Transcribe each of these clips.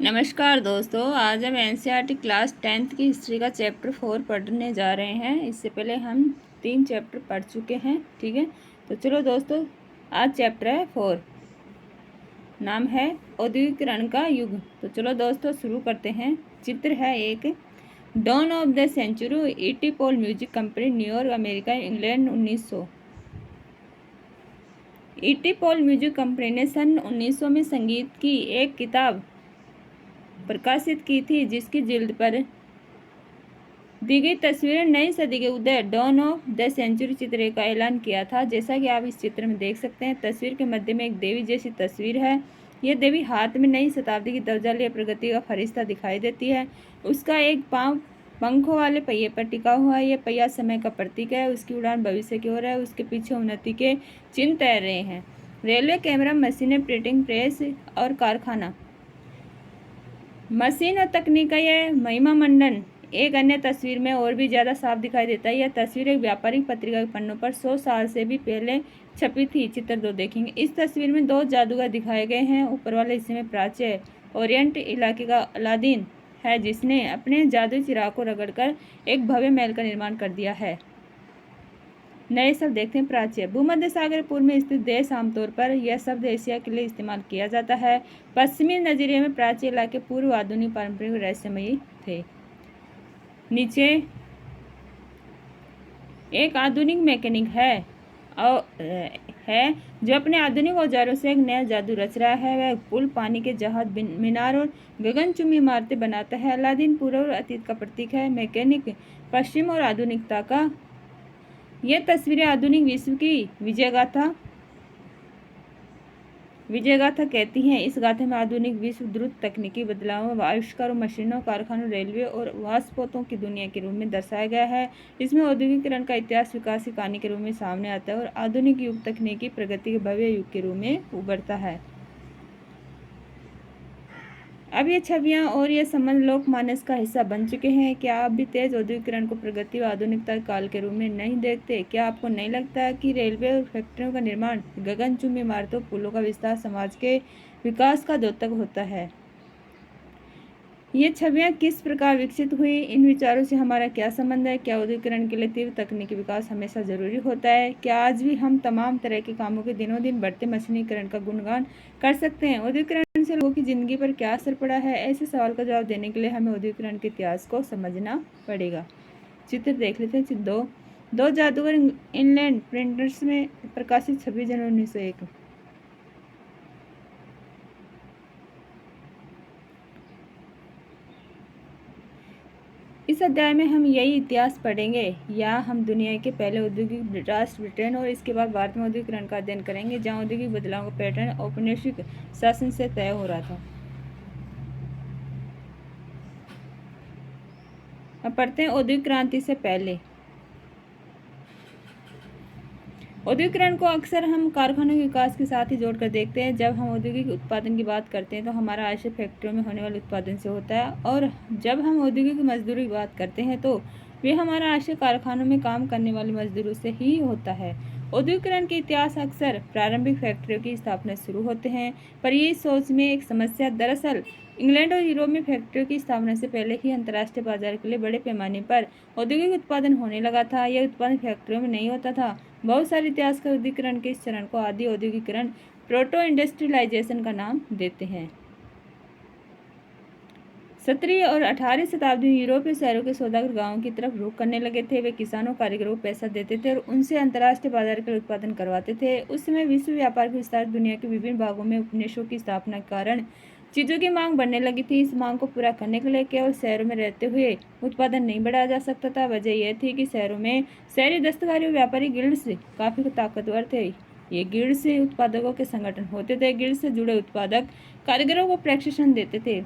नमस्कार दोस्तों, आज हम एनसीईआरटी क्लास 10th की हिस्ट्री का चैप्टर 4 पढ़ने जा रहे हैं। इससे पहले हम 3 चैप्टर पढ़ चुके हैं। ठीक है, तो चलो दोस्तों, आज चैप्टर है 4, नाम है औद्योगिकरण का युग। तो चलो दोस्तों शुरू करते हैं। चित्र है एक dawn of the century, E T Paul music company, New York, America, England 1900। E T Paul music company ने सन 1900 में संगीत की एक किताब प्रकाशित की थी, जिसकी जिल्द पर दी गई तस्वीरें नई सदी के उदय, डॉन ऑफ द सेंचुरी चित्र का ऐलान किया था। जैसा कि आप इस चित्र में देख सकते हैं, तस्वीर के मध्य में एक देवी जैसी तस्वीर है। यह देवी हाथ में नई शताब्दी की दर्जा लिए प्रगति का फरिश्ता दिखाई देती है। उसका एक पांव पंखों वाले पहिए पर टिका हुआ है। यह पहिया समय का प्रतीक है। उसकी उड़ान भविष्य की ओर है। उसके पीछे उन्नति के चिन्ह तैर रहे हैं। रेलवे, कैमरा, मशीनें, प्रिंटिंग प्रेस और कारखाना, मशीन और तकनीक का यह महिमा मंडन एक अन्य तस्वीर में और भी ज़्यादा साफ दिखाई देता है। यह तस्वीर एक व्यापारिक पत्रिका के पन्नों पर 100 साल से भी पहले छपी थी। चित्र 2 देखेंगे। इस तस्वीर में 2 जादूगर दिखाए गए हैं। ऊपर वाले हिस्से में प्राच्य ओरिएंट इलाके का अलादीन है, जिसने अपने जादुई चिराग को रगड़कर एक भव्य महल का निर्माण कर दिया है। नए शब्द देखते हैं। प्राच्य, भूमध्य सागर पूर्व में स्थित देश। आमतौर पर यह शब्द एशिया के लिए इस्तेमाल किया जाता है। पश्चिमी नजरिए में प्राच्य इलाके पूर्व आधुनिक, पारंपरिक, रहस्यमयी थे। नीचे एक आधुनिक मैकेनिक है जो अपने आधुनिक औजारों से एक नया जादू रच रहा है। वह पुल, पानी के जहाज, मीनार और गगनचुंबी इमारतें बनाता है। अलादीन पूर्व और अतीत का प्रतीक है। मैकेनिक पश्चिम और आधुनिकता का। यह तस्वीरें आधुनिक विश्व की विजय गाथा कहती हैं। इस गाथा में आधुनिक विश्व द्रुत तकनीकी बदलावों, आविष्कारों, मशीनों, कारखानों, रेलवे और वाष्पोतों की दुनिया के रूप में दर्शाया गया है। इसमें औद्योगिकरण का इतिहास विकास की कहानी के रूप में सामने आता है और आधुनिक युग तकनीकी प्रगति के भव्य युग के रूप में उभरता है। अब ये छवियां और ये संबंध लोकमानस का हिस्सा बन चुके हैं। क्या आप भी तेज औद्योगिकरण को प्रगति व आधुनिकता काल के रूप में नहीं देखते? क्या आपको नहीं लगता कि रेलवे और फैक्ट्रियों का निर्माण, गगनचुंबी इमारतों, पुलों का विस्तार समाज के विकास का द्योतक होता है? ये छवियां किस प्रकार विकसित हुई? इन विचारों से हमारा क्या संबंध है? क्या औद्योगिकरण के लिए तीव्र तकनीकी विकास हमेशा जरूरी होता है? क्या आज भी हम तमाम तरह के कामों के दिनों दिन बढ़ते मशीनीकरण का गुणगान कर सकते हैं? औद्योगिकरण से लोगों की जिंदगी पर क्या असर पड़ा है? ऐसे सवाल का जवाब देने के लिए हमें औद्योगिकरण के इतिहास को समझना पड़ेगा। चित्र देख लेते हैं। चित्र 2 जादूगर इंग्लैंड प्रिंटर्स में प्रकाशित 26 जनवरी 1901। इस अध्याय में हम यही इतिहास पढ़ेंगे। यहाँ हम दुनिया के पहले औद्योगिक राष्ट्र ब्रिटेन और इसके बाद भारत में औद्योगिकरण का अध्ययन करेंगे, जहाँ औद्योगिक बदलाव का पैटर्न औपनिवेशिक शासन से तय हो रहा था। अब पढ़ते हैं औद्योगिक क्रांति से पहले। औद्योगिकरण को अक्सर हम कारखानों के विकास के साथ ही जोड़कर देखते हैं। जब हम औद्योगिक उत्पादन की बात करते हैं तो हमारा आशय फैक्ट्रियों में होने वाले उत्पादन से होता है, और जब हम औद्योगिक मजदूरी की बात करते हैं तो वे हमारा आशय कारखानों में काम करने वाले मजदूरों से ही होता है। औद्योगिकरण के इतिहास अक्सर प्रारंभिक फैक्ट्रियों की स्थापना शुरू होते हैं, पर ये सोच में एक समस्या। दरअसल इंग्लैंड और यूरोप में फैक्ट्रियों की स्थापना से पहले ही अंतर्राष्ट्रीय बाजार के लिए बड़े पैमाने पर औद्योगिक उत्पादन होने लगा था। यह उत्पादन फैक्ट्रियों में नहीं होता था। बहुत सारे इतिहासकार औद्योगिकरण के इस चरण को आदि औद्योगिकरण, प्रोटो इंडस्ट्रियलाइजेशन का नाम देते हैं। 17वीं और 18वीं शताब्दी में यूरोपीय शहरों के सौदागर गांवों की तरफ रुख करने लगे थे। वे किसानों, कारीगरों को पैसा देते थे और उनसे अंतर्राष्ट्रीय बाजार के लिए उत्पादन करवाते थे। उस समय विश्व व्यापार के विस्तार, दुनिया के विभिन्न भागों में उपनिवेशों की स्थापना के कारण चीज़ों की मांग बढ़ने लगी थी। इस मांग को पूरा करने के लिए केवल शहरों में रहते हुए उत्पादन नहीं बढ़ाया जा सकता था। वजह यह थी कि शहरों में शहरी दस्तकारी और व्यापारी गिल्ड्स काफ़ी ताकतवर थे। ये गिल्ड्स उत्पादकों के संगठन होते थे। गिल्ड से जुड़े उत्पादक कारीगरों को प्रशिक्षण देते थे,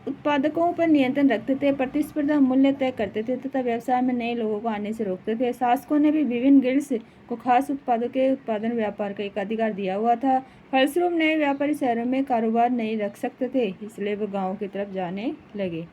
उत्पादकों पर नियंत्रण रखते थे, प्रतिस्पर्धा मूल्य तय करते थे तथा व्यवसाय में नए लोगों को आने से रोकते थे। शासकों ने भी विभिन्न गिल्ड्स को खास उत्पादों के उत्पादन व्यापार का एक अधिकार दिया हुआ था। फलस्वरूप नए व्यापारी शहरों में कारोबार नहीं रख सकते थे, इसलिए वे गांवों की तरफ जाने लगे।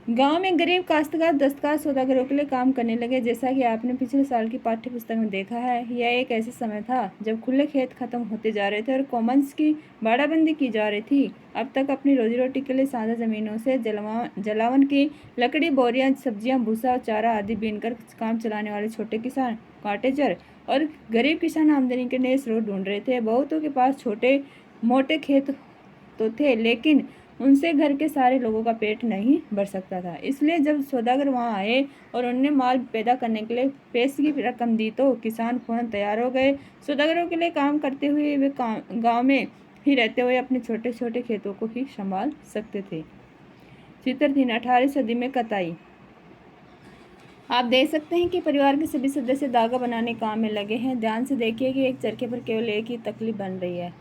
गांव में गरीब काश्तकार दस्तकार सौदागरों के लिए काम करने लगे। जैसा कि आपने पिछले साल की पाठ्य पुस्तक में देखा है, यह एक ऐसा समय था जब खुले खेत खत्म होते जा रहे थे और कॉमन्स की बाड़ाबंदी की जा रही थी। अब तक अपनी रोजी रोटी के लिए साझा जमीनों से जलावन की लकड़ी, बोरियां, सब्जियां, भूसा और चारा आदि बीनकर काम चलाने वाले छोटे किसान, काटेजर और गरीब किसान आमदनी के नए स्रोत ढूंढ रहे थे। बहुतों के पास छोटे मोटे खेत तो थे, लेकिन उनसे घर के सारे लोगों का पेट नहीं भर सकता था। इसलिए जब सौदागर वहां आए और उन्हें माल पैदा करने के लिए पैसे की रकम दी तो किसान फौरन तैयार हो गए। सौदागरों के लिए काम करते हुए वे गांव में ही रहते हुए अपने छोटे छोटे खेतों को ही संभाल सकते थे। चित्र 3, 18वीं सदी में कताई। आप देख सकते हैं कि परिवार के सभी सदस्य धागा बनाने काम में लगे हैं। ध्यान से देखिए कि एक चरखे पर केवल एक ही तकली बन रही है।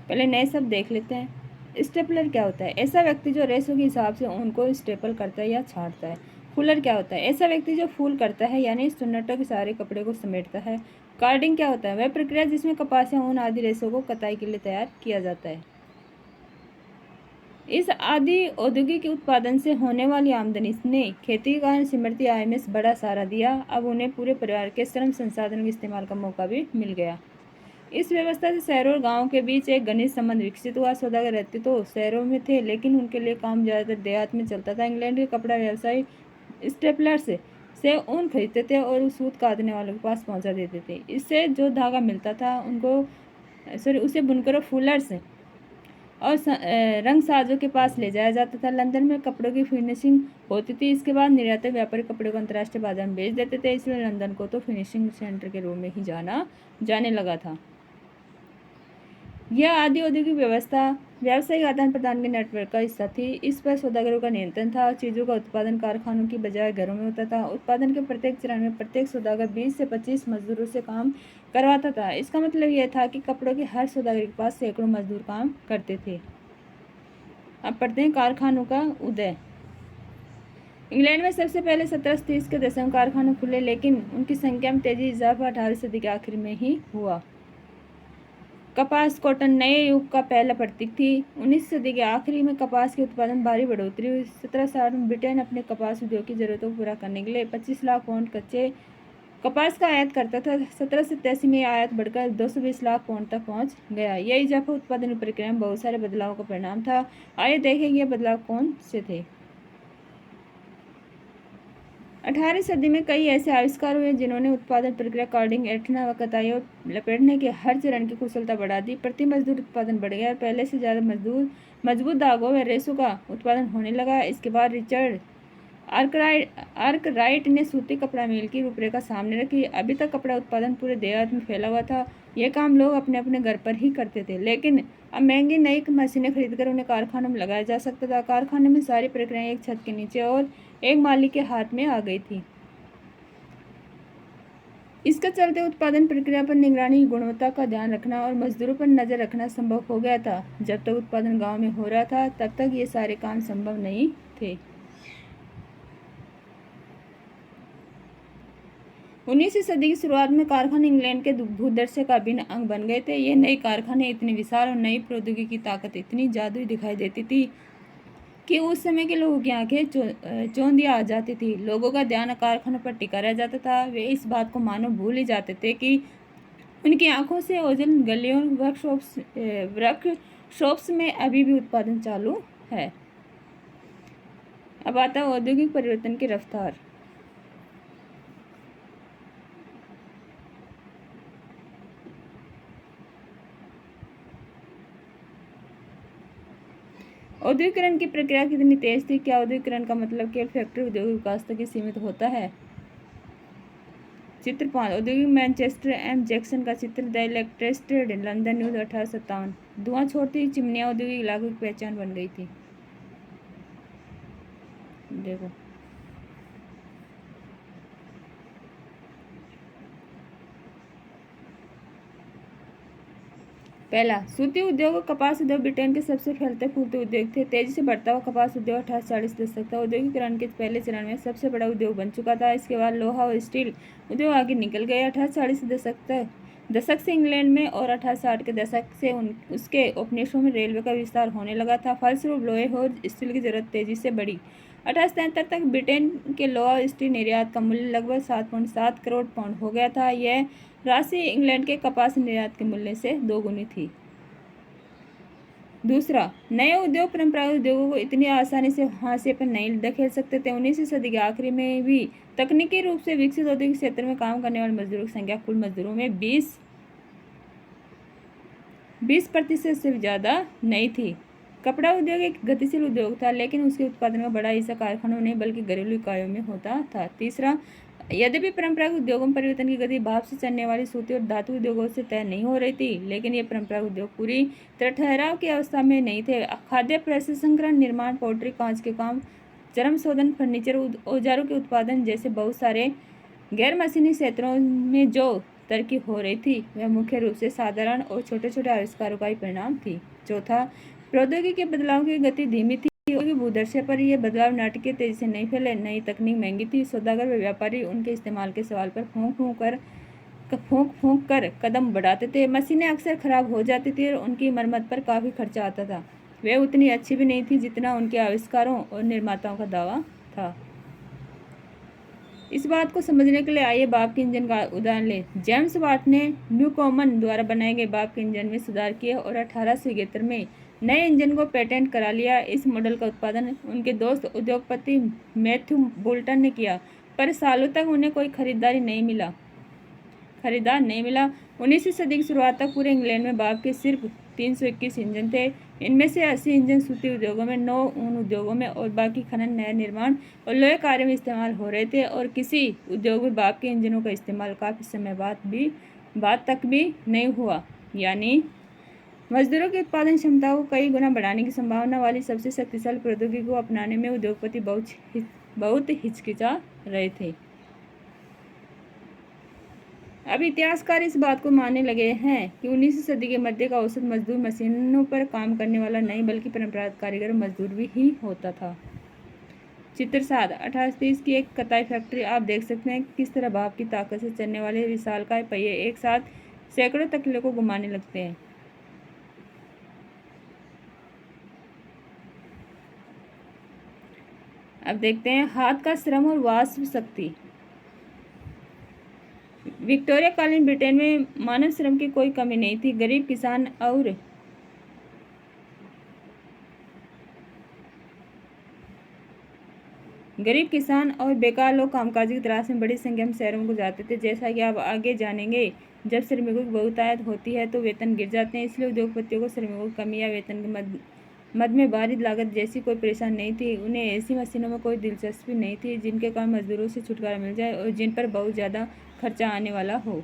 पहले नए शब्द देख लेते हैं। स्टेपलर क्या होता है? ऐसा व्यक्ति जो रेशों के हिसाब से ऊन को स्टेपल करता है या छांटता है। फूलर क्या होता है? ऐसा व्यक्ति जो फूल करता है यानी सुन्नटों के सारे कपड़े को समेटता है। कार्डिंग क्या होता है? वह प्रक्रिया जिसमें कपास या ऊन आदि रेशों को कताई के लिए तैयार किया जाता है। इस आदि औद्योगिक उत्पादन से होने वाली आमदनी ने खेती के कारण सिमरती आय में बड़ा सहारा दिया। अब उन्हें पूरे परिवार के श्रम संसाधन के इस्तेमाल का मौका भी मिल गया। इस व्यवस्था से शहरों और गांवों के बीच एक घनिष्ठ संबंध विकसित हुआ। सौदागर रहते तो शहरों में थे, लेकिन उनके लिए काम ज्यादातर देहात में चलता था। इंग्लैंड के कपड़ा व्यवसायी स्टेपलर्स से ऊन खरीदते थे और उस सूत काटने वालों के पास पहुंचा देते थे। इससे जो धागा मिलता था उसे बुनकरों, फूलर्स और रंग साजों के पास ले जाया जाता था। लंदन में कपड़ों की फिनिशिंग होती थी। इसके बाद निर्यातक व्यापारी कपड़े को अंतर्राष्ट्रीय बाजार में बेच देते थे। इसलिए लंदन को तो फिनिशिंग सेंटर के रूप में ही जाने लगा था। यह आदि औद्योगिक व्यवस्था व्यावसायिक आदान प्रदान के नेटवर्क का हिस्सा थी। इस पर सौदागरों का नियंत्रण था और चीज़ों का उत्पादन कारखानों की बजाय घरों में होता था। उत्पादन के प्रत्येक चरण में प्रत्येक सौदागर 20 से 25 मजदूरों से काम करवाता था। इसका मतलब यह था कि कपड़ों के हर सौदागर के पास सैकड़ों मजदूर काम करते थे। अब पढ़ते हैं कारखानों का उदय। इंग्लैंड में सबसे पहले 1730 के दशक में कारखाने खुले, लेकिन उनकी संख्या में तेजी इजाफा 18वीं सदी के आखिर में ही हुआ। कपास कॉटन नए युग का पहला प्रतीक थी। 19वीं सदी के आखिरी में कपास के उत्पादन भारी बढ़ोतरी हुई। 1760 में ब्रिटेन अपने कपास उद्योग की जरूरतों को पूरा करने के लिए 25 लाख पाउंड कच्चे कपास का आयात करता था। 1787 में आयात बढ़कर 220 लाख पाउंड तक पहुंच गया। यह इजाफा उत्पादन प्रक्रिया में बहुत सारे बदलावों का परिणाम था। आइए देखें ये बदलाव कौन से थे। 18वीं सदी में कई ऐसे आविष्कार हुए जिन्होंने उत्पादन प्रक्रिया, कार्डिंग, ऐंठना व कताई और लपेटने के हर चरण की कुशलता बढ़ा दी। प्रति मजदूर उत्पादन बढ़ गया और पहले से ज़्यादा मजबूत धागों व रेशों का उत्पादन होने लगा। इसके बाद रिचर्ड आर्कराइट ने सूती कपड़ा मिल की रूपरेखा सामने रखी। अभी तक कपड़ा उत्पादन पूरे देहात में फैला हुआ था। यह काम लोग अपने अपने घर पर ही करते थे, लेकिन अब महंगी नई मशीनें खरीदकर उन्हें कारखानों में लगाया जा सकता था। कारखाने में सारी प्रक्रियाएं एक छत के नीचे और एक मालिक के हाथ में आ गई थी। इसके चलते उत्पादन प्रक्रिया पर निगरानी, गुणवत्ता का ध्यान रखना और मजदूरों पर नजर रखना संभव हो गया था। जब तक उत्पादन गांव में हो रहा था, तब तक ये सारे काम संभव नहीं थे। 19वीं सदी की शुरुआत में कारखाने इंग्लैंड के भूदृश्य का अभिन्न अंग बन गए थे। ये नए कारखाने इतने विशाल और नई प्रौद्योगिकी की ताकत इतनी जादुई दिखाई देती थी कि उस समय के लोगों की आंखें चौंधिया आ जाती थी। लोगों का ध्यान कारखानों पर टिका रह जाता था। वे इस बात को मानो भूल ही जाते थे कि उनकी आंखों से ओझल गलियों, वर्कशॉप्स में अभी भी उत्पादन चालू है। अब आता है औद्योगिक परिवर्तन की रफ्तार। औद्योगिकरण की प्रक्रिया कितनी तेज थी? क्या औद्योगिकरण का मतलब केवल फैक्ट्री उद्योग विकास तक ही सीमित होता है? चित्र 5, औद्योगिक मैनचेस्टर एम जैक्सन का चित्र। The electricity, London news, 1857। धुआं छोड़ती चिमनियां औद्योगिक इलाकों की पहचान बन गई थी। देखो, पहला सूती उद्योग, कपास उद्योग ब्रिटेन के सबसे फैलते फूलते उद्योग थे। तेजी से बढ़ता हुआ कपास उद्योग 1840 दशक था। औद्योगिकरण के पहले चरण में सबसे बड़ा उद्योग बन चुका था। इसके बाद लोहा और स्टील उद्योग आगे निकल गए। 1840 दशक तक दशक से इंग्लैंड में और 1860 के दशक से उसके उपनिवेशों में रेलवे का विस्तार होने लगा था। फलस्वरूप लोहे और स्टील की जरूरत तेजी से बढ़ी। 1877 तक ब्रिटेन के लोहा स्टील निर्यात का मूल्य लगभग 7.7 करोड़ पाउंड हो गया था। यह राशि इंग्लैंड के कपास निर्यात के मूल्य से दोगुनी थी। दूसरा, नए उद्योग परंपरागत उद्योगों को इतनी आसानी से हाशिए पर नहीं धकेल सकते थे। 19वीं सदी के आखिरी में भी तकनीकी रूप से विकसित औद्योगिक क्षेत्र में काम करने वाले मजदूरों की संख्या कुल मजदूरों में 20% से ज़्यादा नहीं थी। कपड़ा उद्योग एक गतिशील उद्योग था, लेकिन उसके उत्पादन का बड़ा हिस्सा कारखानों नहीं बल्कि घरेलू इकाइयों में होता था। तीसरा, यद्यपि परंपरागत उद्योगों में परिवर्तन की गति भाप से चलने वाली सूती और धातु उद्योगों से तय नहीं हो रही थी, लेकिन ये परंपरागत उद्योग पूरी तरह ठहराव की अवस्था में नहीं थे। खाद्य प्रसंस्करण, निर्माण, पोल्ट्री, कांच के काम, चर्म शोधन, फर्नीचर, औजारों के उत्पादन जैसे बहुत सारे गैर मशीनी क्षेत्रों में जो तरक्की हो रही थी वह मुख्य रूप से साधारण और छोटे छोटे आविष्कारों का ही परिणाम थी। चौथा, प्रौद्योगिकी के बदलाव की गति धीमी थी क्योंकि भूदर्शय पर यह बदलाव नाटकीय तेजी से नहीं फैले। नई तकनीक महंगी थी। सौदागर व व्यापारी उनके इस्तेमाल के सवाल पर फूंक फूंक कर कदम बढ़ाते थे। मशीनें अक्सर खराब हो जाती थी और उनकी मरम्मत पर काफ़ी खर्चा आता था। वे उतनी अच्छी भी नहीं थी जितना उनके आविष्कारों और निर्माताओं का दावा था। इस बात को समझने के लिए आइए बाप के इंजन का उदाहरण लें। जेम्स वाट ने न्यूकोमन द्वारा बनाए गए बाप के इंजन में सुधार किए और 1871 में नए इंजन को पेटेंट करा लिया। इस मॉडल का उत्पादन उनके दोस्त उद्योगपति मैथ्यू बोल्टन ने किया, पर सालों तक उन्हें कोई खरीदार नहीं मिला। 19वीं सदी की शुरुआत तक पूरे इंग्लैंड में बाप के सिर्फ 321 इंजन थे। इनमें से 80 इंजन सूती उद्योगों में, 9 ऊन उद्योगों में और बाकी खनन, नया निर्माण और लोहे कार्य में इस्तेमाल हो रहे थे। और किसी उद्योग में बाप के इंजनों का इस्तेमाल काफ़ी समय बाद तक भी नहीं हुआ। यानी मजदूरों की उत्पादन क्षमता को कई गुना बढ़ाने की संभावना वाली सबसे शक्तिशाली प्रौद्योगिकी को अपनाने में उद्योगपति बहुत हिचकिचा रहे थे। अब इतिहासकार इस बात को मानने लगे हैं कि 19वीं सदी के मध्य का औसत मजदूर मशीनों पर काम करने वाला नहीं बल्कि परंपरागत कारीगर मजदूर भी ही होता था। चित्र 7, 1830 की एक कताई फैक्ट्री। आप देख सकते हैं किस तरह भाप की ताकत से चलने वाले विशालकाय पहिए एक साथ सैकड़ों तकले को घुमाने लगते हैं। अब देखते हैं हाथ का श्रम और वाष्प शक्ति। विक्टोरिया कालीन ब्रिटेन में मानव श्रम की कोई कमी नहीं थी। गरीब किसान और बेकार लोग कामकाज की तलाश में बड़ी संख्या में शहरों को जाते थे। जैसा कि आप आगे जानेंगे, जब श्रमिकों की बहुतायत होती है तो वेतन गिर जाते हैं। इसलिए उद्योगपतियों को श्रमिकों की कमी या वेतन के मद में भारी लागत जैसी कोई परेशानी नहीं थी। उन्हें ऐसी मशीनों में कोई दिलचस्पी नहीं थी जिनके कारण मजदूरों से छुटकारा मिल जाए और जिन पर बहुत ज़्यादा खर्चा आने वाला हो।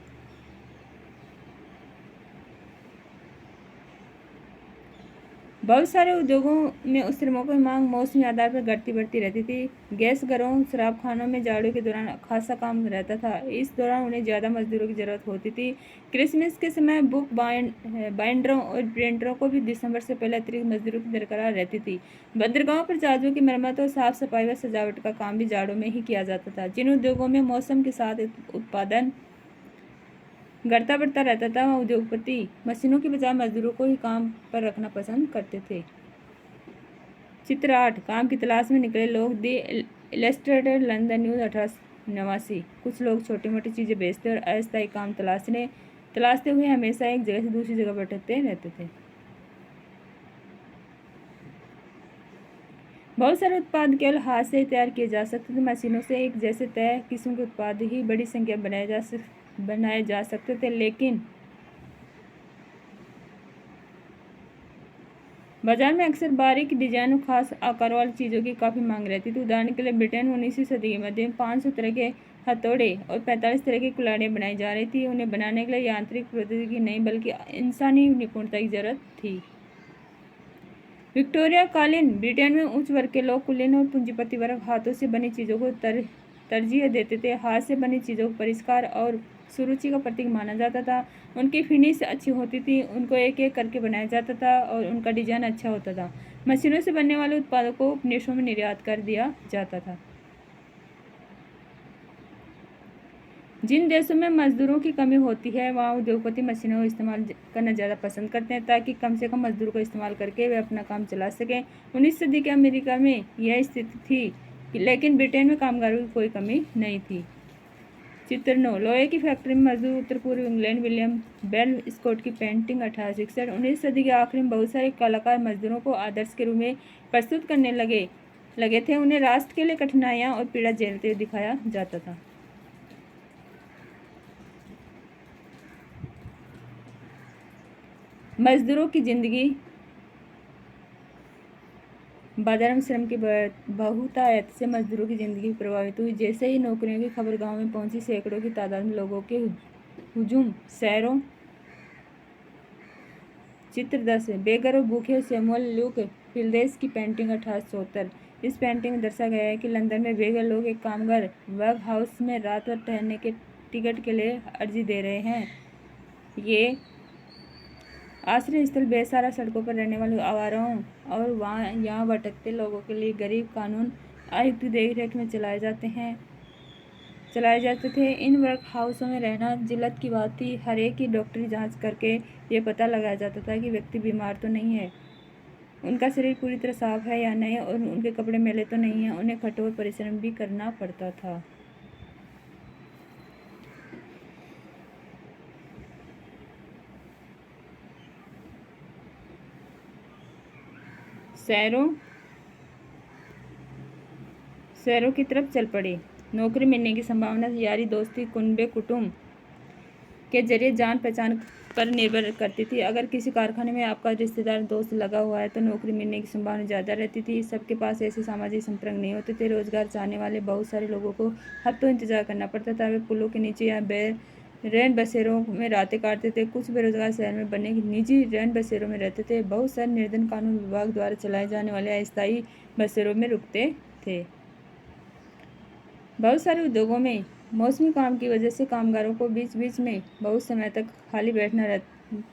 बहुत सारे उद्योगों में उस श्रमों की मांग मौसमी आधार पर घटती बढ़ती रहती थी। गैस घरों, शराबखानों में जाड़ों के दौरान खासा काम रहता था। इस दौरान उन्हें ज़्यादा मजदूरों की ज़रूरत होती थी। क्रिसमस के समय बुक बाइंडरों और प्रिंटरों को भी दिसंबर से पहले अतिरिक्त मजदूरों की दरकार रहती थी। बंदरगाहों पर जहाज़ों की मरम्मत और साफ सफाई व सजावट का काम भी जाड़ों में ही किया जाता था। जिन उद्योगों में मौसम के साथ उत्पादन घटता बढ़ता रहता था वहाँ उद्योगपति मशीनों के बजाय मजदूरों को ही काम पर रखना पसंद करते थे। चित्र 8, काम की तलाश में निकले लोग। दी इलस्ट्रेटेड लंदन न्यूज़ 1889। कुछ लोग छोटी मोटी चीज़ें बेचते और अस्थायी काम तलाशते हुए हमेशा एक जगह से दूसरी जगह भटकते रहते थे। बहुत सारे उत्पाद केवल हाथ से तैयार किए जा सकते थे। मशीनों से एक जैसे तय किस्म के उत्पाद ही बड़ी संख्या बनाए जा सकते थे, लेकिन बाजार में अक्सर बारीक डिजाइन और खास आकारों वाली चीज़ों की काफ़ी मांग रहती थी। उदाहरण के लिए ब्रिटेन में 19वीं सदी के मध्य में 500 तरह के हथौड़े और 45 तरह की कुल्हाड़ियाँ बनाई जा रही थी। उन्हें बनाने के लिए यांत्रिक प्रौद्योगिकी नहीं बल्कि इंसानी निपुणता की जरूरत थी। विक्टोरिया कालीन ब्रिटेन में उच्च वर्ग के लोग, कुलीन और पूंजीपति वर्ग हाथों से बनी चीज़ों को तरजीह देते थे। हाथ से बनी चीज़ों को परिष्कार और सुरुचि का प्रतीक माना जाता था। उनकी फिनिश अच्छी होती थी, उनको एक एक करके बनाया जाता था और उनका डिजाइन अच्छा होता था। मशीनों से बनने वाले उत्पादों को उपनिवेशों में निर्यात कर दिया जाता था। जिन देशों में मजदूरों की कमी होती है वहाँ उद्योगपति मशीनों का इस्तेमाल करना ज़्यादा पसंद करते हैं ताकि कम से कम मजदूरों का इस्तेमाल करके वे अपना काम चला सकें। 19वीं सदी के अमेरिका में यह स्थिति थी, लेकिन ब्रिटेन में कामगारों की कोई कमी नहीं थी। चित्र 9, लोहे की फैक्ट्री में मजदूर। उत्तर पूर्व इंग्लैंड। विलियम बेल स्कॉट की पेंटिंग 1861। 19वीं सदी के आखिर में बहुत सारे कलाकार मजदूरों को आदर्श के रूप में प्रस्तुत करने लगे थे। उन्हें राष्ट्र के लिए कठिनाइयाँ और पीड़ा झेलते हुए दिखाया जाता था। मजदूरों की जिंदगी। बाजार में श्रम की बहुतायत से मजदूरों की जिंदगी प्रभावित हुई। जैसे ही नौकरियों की खबर गांव में पहुंची, सैकड़ों की तादाद में लोगों के हुजूम शहरों। चित्र 10, बेघर और भूखे। सैमुअल ल्यूक फिल्डेस की पेंटिंग 1874। इस पेंटिंग में दर्शाया गया है कि लंदन में बेघर लोग एक कामगार वर्क हाउस में रात भर ठहरने के टिकट के लिए अर्जी दे रहे हैं। ये आश्रय स्थल बेसहारा सड़कों पर रहने वाले आवाराओं और यहाँ भटकते लोगों के लिए गरीब कानून आयुक्त की देखरेख में चलाए जाते थे। इन वर्क हाउसों में रहना जिल्लत की बात थी। हर एक की डॉक्टरी जांच करके ये पता लगाया जाता था कि व्यक्ति बीमार तो नहीं है, उनका शरीर पूरी तरह साफ है या नहीं, और उनके कपड़े मैले तो नहीं हैं। उन्हें कठोर परिश्रम भी करना पड़ता था। शहरों की तरफ चल पड़े। नौकरी मिलने की संभावना यारी दोस्ती कुनबे कुटुंब के जरिए जान पहचान पर निर्भर करती थी। अगर किसी कारखाने में आपका रिश्तेदार दोस्त लगा हुआ है तो नौकरी मिलने की संभावना ज़्यादा रहती थी। सबके पास ऐसे सामाजिक संपर्क नहीं होते थे। रोजगार चाहने वाले बहुत सारे लोगों को हफ्तों इंतजार करना पड़ता था। वे पुलों के नीचे या रैन बसेरों में रातें काटते थे। कुछ बेरोजगार शहर में बने निजी रैन बसेरों में रहते थे। बहुत सारे निर्धन कानून विभाग द्वारा चलाए जाने वाले अस्थायी बसेरों में रुकते थे। बहुत सारे उद्योगों में मौसमी काम की वजह से कामगारों को बीच बीच में बहुत समय तक खाली बैठना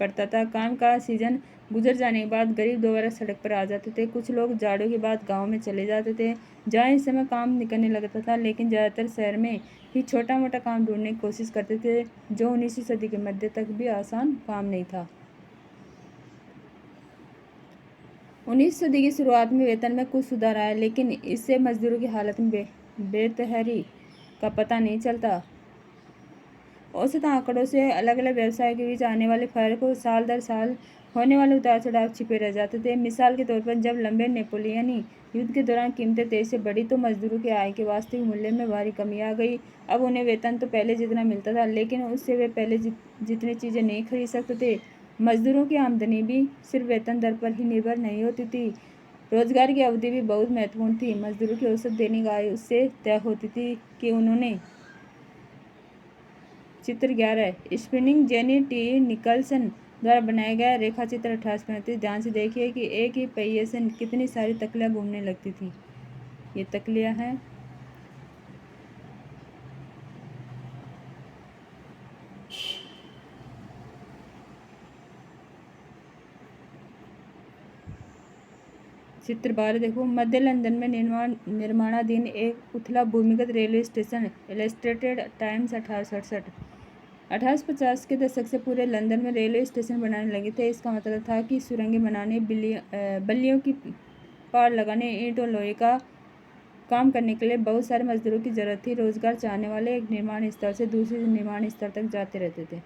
पड़ता था। काम का सीजन गुजर जाने के बाद गरीब दोबारा सड़क पर आ जाते थे। कुछ लोग जाड़ों के बाद गांव में चले जाते थे जहां इस समय काम निकलने लगता था, लेकिन ज़्यादातर शहर में ही छोटा मोटा काम ढूंढने की कोशिश करते थे, जो 19वीं सदी के मध्य तक भी आसान काम नहीं था। 19वीं सदी की शुरुआत में वेतन में कुछ सुधार आया, लेकिन इससे मजदूरों की हालत में बेतहारी का पता नहीं चलता। औसत आंकड़ों से अलग अलग व्यवसाय के बीच आने वाले फर्क और साल दर साल होने वाले उतार चढ़ाव छिपे रह जाते थे। मिसाल के तौर पर जब लंबे नेपोलियनी युद्ध के दौरान कीमतें तेजी से बढ़ी तो मजदूरों के आय के वास्तविक मूल्य में भारी कमी आ गई। अब उन्हें वेतन तो पहले जितना मिलता था, लेकिन उससे वे पहले जितनी चीज़ें नहीं खरीद सकते थे। मजदूरों की आमदनी भी सिर्फ वेतन दर पर ही निर्भर नहीं होती थी, रोजगार की अवधि भी बहुत महत्वपूर्ण थी। मजदूरों की औसत दैनिक आय उससे तय होती थी कि उन्होंने। चित्र 11, स्पिनिंग जेनी टी निकलसन द्वारा बनाया गया रेखा चित्र 1835। ध्यान से देखिए कि एक ही पहिए से कितनी सारी तकलियाँ घूमने लगती थी। ये तकलियाँ हैं। चित्र 12 देखो। मध्य लंदन में निर्माणाधीन एक उथला भूमिगत रेलवे स्टेशन। Illustrated times 1867। 1850 के दशक से पूरे लंदन में रेलवे स्टेशन बनाने लगे थे। इसका मतलब था कि सुरंगें बनाने, बल्लियों की पार लगाने, ईंट और लोहे का काम करने के लिए बहुत सारे मजदूरों की जरूरत थी। रोजगार चाहने वाले एक निर्माण स्थल से दूसरे निर्माण स्थल तक जाते रहते थे।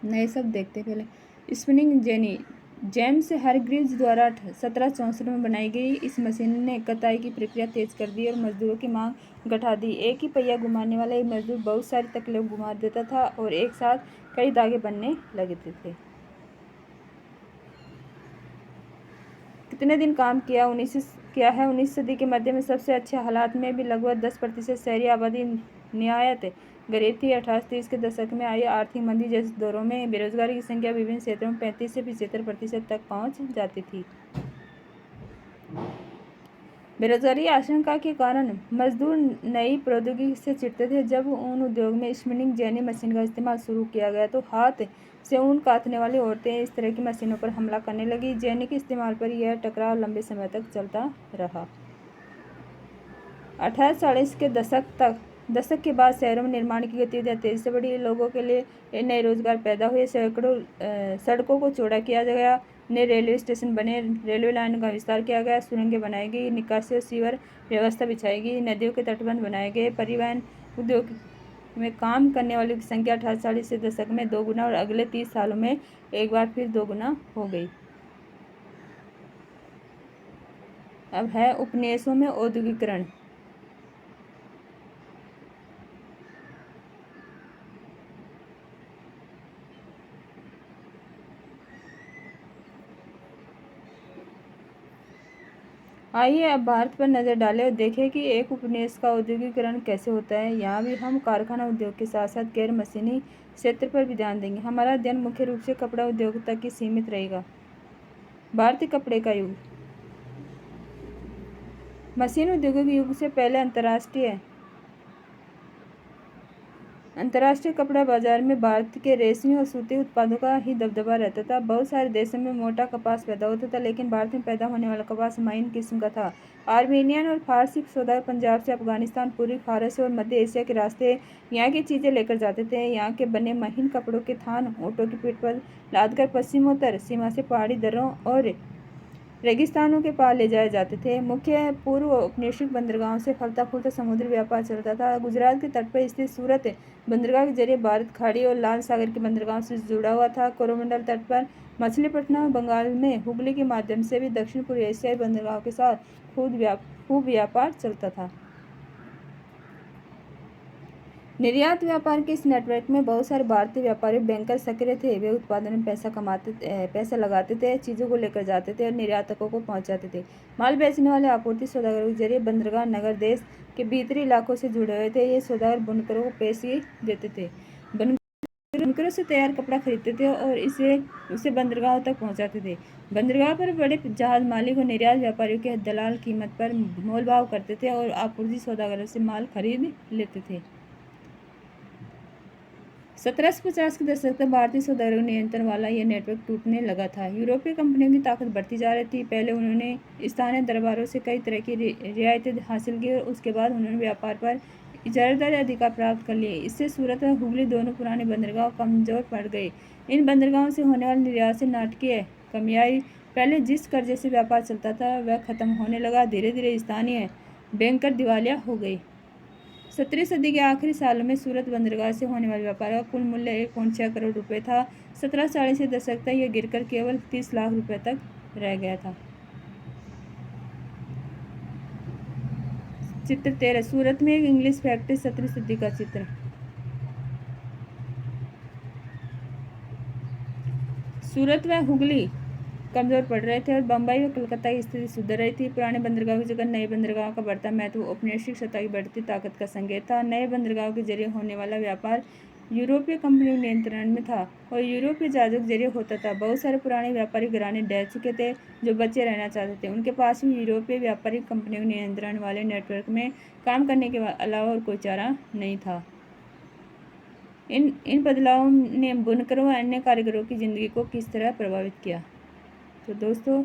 नए सब देखते पहले। स्पिनिंग जेनी जेम्स हारग्रीव्स द्वारा 1764 में बनाई गई इस मशीन ने कताई की प्रक्रिया तेज कर दी और मजदूरों की मांग घटा दी। एक ही पहिया घुमाने वाला एक मजदूर बहुत सारी तकलीफ घुमा देता था और एक साथ कई धागे बनने लगते थे। कितने दिन काम किया है 19वीं सदी के मध्य में सबसे अच्छे हालात में भी लगभग 10% शहरी आबादी निहायत गरीब थी। 1830 के दशक में आई आर्थिक मंदी जैसे दौरों में बेरोजगारी की संख्या विभिन्न क्षेत्रों में 35 से 75% तक पहुंच जाती थी। बेरोजगारी आशंका के कारण मजदूर नई प्रौद्योगिकी से चिढ़ते थे। जब ऊन उद्योग में स्पिनिंग जेनी मशीन का इस्तेमाल शुरू किया गया तो हाथ से ऊन काटने वाली औरतें इस तरह की मशीनों पर हमला करने लगी। जेनी के इस्तेमाल पर यह टकराव लंबे समय तक चलता रहा। 1840 के दशक के बाद शहरों में निर्माण की गतिविधियाँ तेजी से बढ़ी। लोगों के लिए नए रोजगार पैदा हुए, सैकड़ों सड़कों को चौड़ा किया गया, नए रेलवे स्टेशन बने, रेलवे लाइनों का विस्तार किया गया, सुरंगें बनाई गई, निकासी और सीवर व्यवस्था बिछाई गई, नदियों के तटबंध बनाए गए। परिवहन उद्योग में काम करने वालों की संख्या 1840 के दशक में 2 गुना और अगले 30 सालों में एक बार फिर 2 गुना हो गई। अब है उपनिवेशों में औद्योगिकरण। आइए अब भारत पर नज़र डालें और देखें कि एक उपनिवेश का औद्योगिकरण कैसे होता है। यहाँ भी हम कारखाना उद्योग के साथ साथ गैर मशीनी क्षेत्र पर भी ध्यान देंगे। हमारा अध्ययन मुख्य रूप से कपड़ा उद्योग तक ही सीमित रहेगा। भारतीय कपड़े का युग। मशीन उद्योगों के युग से पहले अंतर्राष्ट्रीय कपड़ा बाजार में भारत के रेशमी और सूती उत्पादों का ही दबदबा रहता था। बहुत सारे देशों में मोटा कपास पैदा होता था, लेकिन भारत में पैदा होने वाला कपास महीन किस्म का था। आर्मेनियन और फारसी सौदागर पंजाब से अफगानिस्तान, पूर्वी फारस और मध्य एशिया के रास्ते यहाँ की चीज़ें लेकर जाते थे। यहाँ के बने महीन कपड़ों के थान ऊँटों की पीठ पर लादकर पश्चिमोत्तर सीमा से पहाड़ी दर्रों और रेगिस्तानों के पार ले जाए जाते थे। मुख्य पूर्व औपनिवेशिक बंदरगाहों से फलता फूलता समुद्री व्यापार चलता था। गुजरात के तट पर स्थित सूरत बंदरगाह के जरिए भारत खाड़ी और लाल सागर के बंदरगाहों से जुड़ा हुआ था। कोरोमंडल तट पर मछलीपट्टनम और बंगाल में हुगली के माध्यम से भी दक्षिण पूर्व एशियाई बंदरगाहों के साथ खूब व्यापार चलता था। निर्यात व्यापार के इस नेटवर्क में बहुत सारे भारतीय व्यापारी बैंकर सक्रिय थे। वे उत्पादन में पैसा लगाते थे, चीज़ों को लेकर जाते थे और निर्यातकों को पहुंचाते थे। माल बेचने वाले आपूर्ति सौदागरों के जरिए बंदरगाह नगर देश के भीतरी इलाकों से जुड़े हुए थे। ये सौदागर बुनकरों को पेशी देते थे। बुनकरों से तैयार कपड़ा खरीदते थे और उसे बंदरगाहों तक पहुंचाते थे। बंदरगाह पर बड़े जहाज मालिक और निर्यात व्यापारियों के दलाल कीमत पर मोलभाव करते थे और आपूर्ति सौदागरों से माल खरीद लेते थे। 1750 के दशक तक भारतीय सौदागरों नियंत्रण वाला यह नेटवर्क टूटने लगा था। यूरोपीय कंपनियों की ताकत बढ़ती जा रही थी। पहले उन्होंने स्थानीय दरबारों से कई तरह की रियायतें हासिल की और उसके बाद उन्होंने व्यापार पर इजारादारी अधिकार प्राप्त कर लिए। इससे सूरत और हुगली दोनों पुराने बंदरगाह कमजोर पड़ गए। इन बंदरगाहों से होने वाले निर्यात से नाटकीय कमी आई। पहले जिस कर्जे से व्यापार चलता था वह खत्म होने लगा। धीरे धीरे स्थानीय बैंकर दिवालिया हो गए। 17वीं सदी के आखिरी सालों में सूरत बंदरगाह से होने वाले व्यापार का कुल मूल्य 1.6 करोड़ रुपए था। 1740 के दशक तक यह गिरकर केवल 30 लाख रुपए तक रह गया था। चित्र 13 सूरत में एक इंग्लिश फैक्ट्री। 17वीं सदी का चित्र। सूरत व हुगली कमजोर पड़ रहे थे और बम्बई और कलकत्ता की स्थिति सुधर रही थी। पुराने बंदरगाहों की जगह नए बंदरगाहों का बढ़ता महत्व औपनिवेशिक सत्ता की बढ़ती ताकत का संकेत था। नए बंदरगाहों के जरिए होने वाला व्यापार यूरोपीय कंपनियों के नियंत्रण में था और यूरोपीय जहाजों के जरिए होता था। बहुत सारे पुराने व्यापारिक घराने ढह चुके थे जो बचे रहना चाहते थे। उनके पास भी यूरोपीय व्यापारिक कंपनियों के नियंत्रण वाले नेटवर्क में काम करने के अलावा और कोई चारा नहीं था। इन बदलावों ने बुनकरों और अन्य कारीगरों की ज़िंदगी को किस तरह प्रभावित किया। तो दोस्तों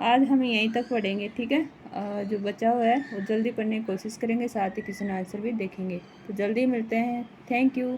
आज हम यहीं तक पढ़ेंगे, ठीक है। जो बचा हुआ है वो जल्दी पढ़ने की कोशिश करेंगे, साथ ही क्वेश्चन आंसर भी देखेंगे। तो जल्दी मिलते हैं। Thank you.